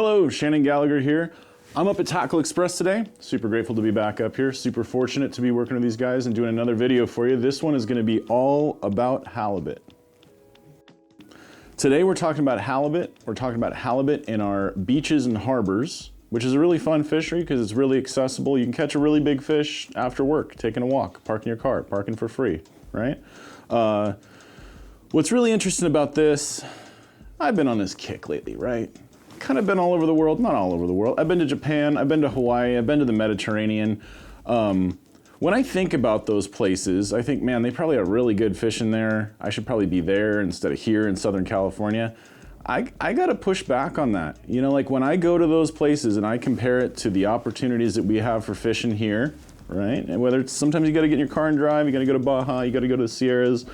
Hello, Shannon Gallagher here. I'm up at Tackle Express today. Super grateful to be back up here. Super fortunate to be working with these guys and doing another video for you. This one is going to be all about halibut. Today we're talking about halibut. We're talking about halibut in our beaches and harbors, which is a really fun fishery because it's really accessible. You can catch a really big fish after work, taking a walk, parking your car, parking for free, right? What's really interesting about this, I've been on this kick lately, right? Kind of been all over the world, not all over the world. I've been to Japan, I've been to Hawaii, I've been to the Mediterranean. When I think about those places, I think, man, they probably have really good fish in there. I should probably be there instead of here in Southern California. I gotta push back on that. You know, like when I go to those places and I compare it to the opportunities that we have for fishing here, right? And whether it's sometimes you gotta get in your car and drive, you gotta go to Baja, you gotta go to the Sierras.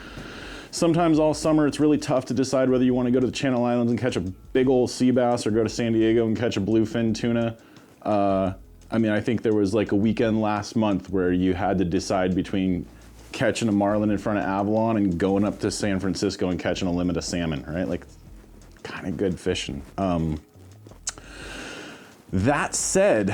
Sometimes all summer it's really tough to decide whether you want to go to the Channel Islands and catch a big old sea bass or go to San Diego and catch a bluefin tuna. I mean, I think there was like a weekend last month where you had to decide between catching a marlin in front of Avalon and going up to San Francisco and catching a limit of salmon, right? Like, kind of good fishing. That said,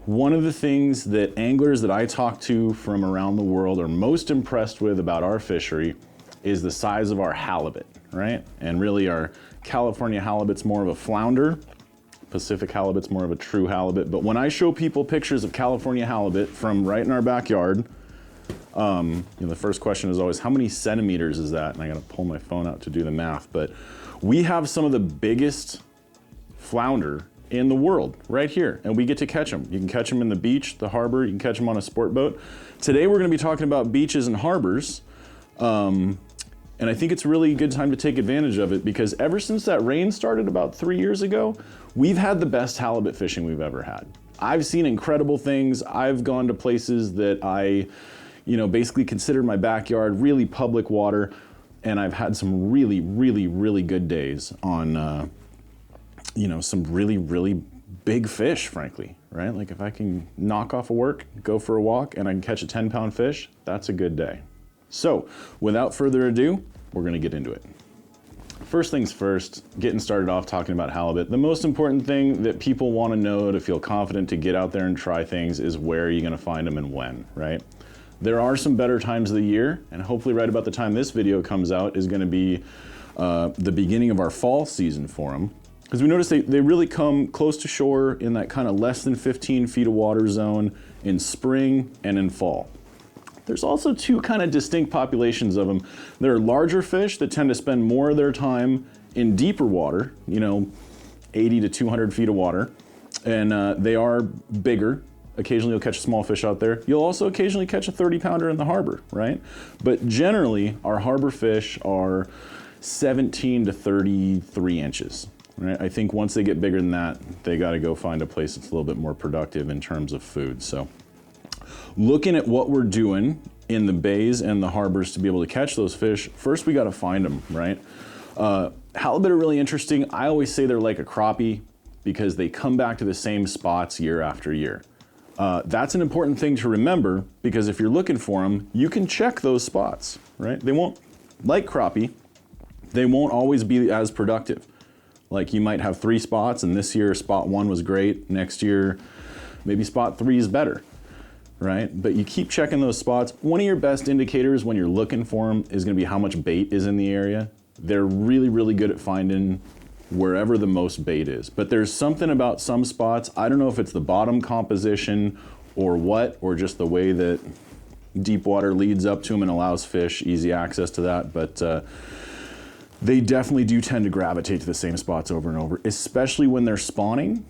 one of the things that anglers that I talk to from around the world are most impressed with about our fishery is the size of our halibut, right? And really our California halibut's more of a flounder, Pacific halibut's more of a true halibut. But when I show people pictures of California halibut from right in our backyard, the first question is always, how many centimeters is that? And I gotta pull my phone out to do the math, but we have some of the biggest flounder in the world right here, and we get to catch them. You can catch them in the beach, the harbor, you can catch them on a sport boat. Today we're gonna be talking about beaches and harbors, and I think it's really a good time to take advantage of it because ever since that rain started about 3 years ago, we've had the best halibut fishing we've ever had. I've seen incredible things. I've gone to places that I, basically consider my backyard, really public water, and I've had some really, really, really good days on, some really, really big fish, frankly, right? Like if I can knock off of work, go for a walk, and I can catch a 10-pound fish, that's a good day. So, without further ado, we're gonna get into it. First things first, getting started off talking about halibut. The most important thing that people wanna know to feel confident to get out there and try things is where you're gonna find them and when, right? There are some better times of the year, and hopefully right about the time this video comes out is gonna be the beginning of our fall season for them. Because we notice they really come close to shore in that kind of less than 15 feet of water zone in spring and in fall. There's also two kind of distinct populations of them. There are larger fish that tend to spend more of their time in deeper water, 80 to 200 feet of water, and they are bigger. Occasionally you'll catch a small fish out there. You'll also occasionally catch a 30-pounder in the harbor, right? But generally, our harbor fish are 17 to 33 inches, right? I think once they get bigger than that, they gotta go find a place that's a little bit more productive in terms of food, so. Looking at what we're doing in the bays and the harbors to be able to catch those fish, first we gotta find them, right? Halibut are really interesting. I always say they're like a crappie because they come back to the same spots year after year. That's an important thing to remember because if you're looking for them, you can check those spots, right? They won't, like crappie, they won't always be as productive. Like you might have 3 spots and this year spot 1 was great, next year maybe spot 3 is better. Right? But you keep checking those spots. One of your best indicators when you're looking for them is gonna be how much bait is in the area. They're really, really good at finding wherever the most bait is. But there's something about some spots, I don't know if it's the bottom composition or what, or just the way that deep water leads up to them and allows fish easy access to that, but they definitely do tend to gravitate to the same spots over and over, especially when they're spawning.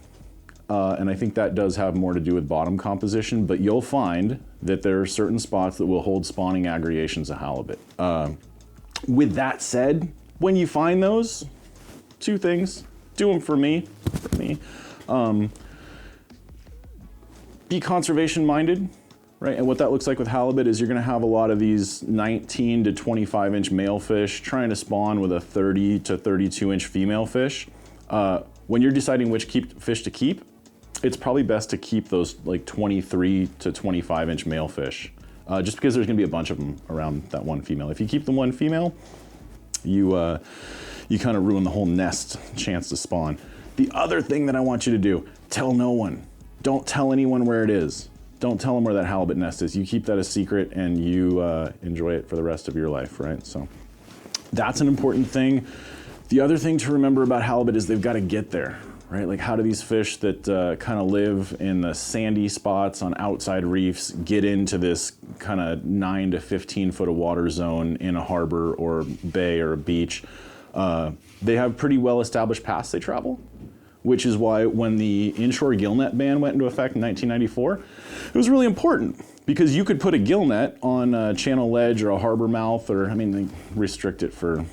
And I think that does have more to do with bottom composition, but you'll find that there are certain spots that will hold spawning aggregations of halibut. With that said, when you find those, 2 things, do them for me. Be conservation minded, right? And what that looks like with halibut is you're gonna have a lot of these 19 to 25 inch male fish trying to spawn with a 30 to 32 inch female fish. When you're deciding which fish to keep, it's probably best to keep those like 23 to 25 inch male fish, just because there's gonna be a bunch of them around that one female. If you keep the one female, you kind of ruin the whole nest chance to spawn. The other thing that I want you to do, tell no one. Don't tell anyone where it is. Don't tell them where that halibut nest is. You keep that a secret and you enjoy it for the rest of your life, right? So that's an important thing. The other thing to remember about halibut is they've got to get there, right? Like, how do these fish that kind of live in the sandy spots on outside reefs get into this kind of 9 to 15 foot of water zone in a harbor or bay or a beach? They have pretty well established paths they travel, which is why when the inshore gill net ban went into effect in 1994, it was really important because you could put a gill net on a channel ledge or a harbor mouth, or, I mean, they restrict it for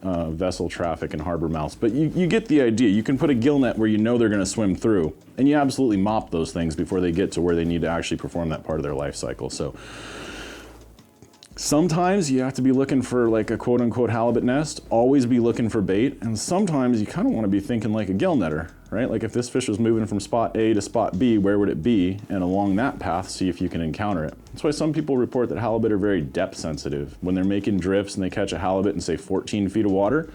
vessel traffic and harbor mouths, but you get the idea. You can put a gill net where you know they're going to swim through, and you absolutely mop those things before they get to where they need to actually perform that part of their life cycle. So sometimes you have to be looking for like a quote unquote halibut nest, always be looking for bait, and sometimes you kind of want to be thinking like a gill netter, right? Like, if this fish was moving from spot A to spot B, where would it be? And along that path, see if you can encounter it. That's why some people report that halibut are very depth sensitive. When they're making drifts and they catch a halibut in, say, 14 feet of water,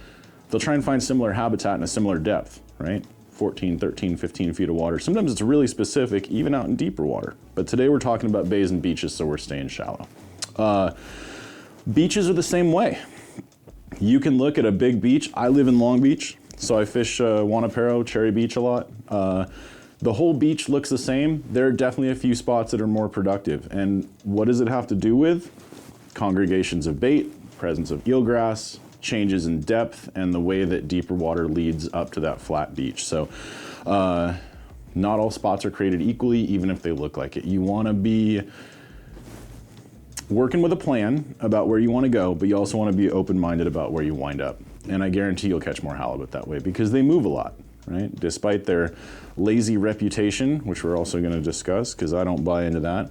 they'll try and find similar habitat in a similar depth, right? 14, 13, 15 feet of water. Sometimes it's really specific, even out in deeper water. But today we're talking about bays and beaches, so we're staying shallow. Beaches are the same way. You can look at a big beach. I live in Long Beach, so I fish Wanapero, Cherry Beach a lot. The whole beach looks the same. There are definitely a few spots that are more productive. And what does it have to do with? Congregations of bait, presence of eelgrass, changes in depth, and the way that deeper water leads up to that flat beach. So not all spots are created equally, even if they look like it. You want to be working with a plan about where you want to go, but you also want to be open-minded about where you wind up. And I guarantee you'll catch more halibut that way because they move a lot, right? Despite their lazy reputation, which we're also going to discuss because I don't buy into that,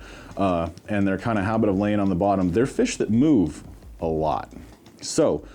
and their kind of habit of laying on the bottom, they're fish that move a lot. So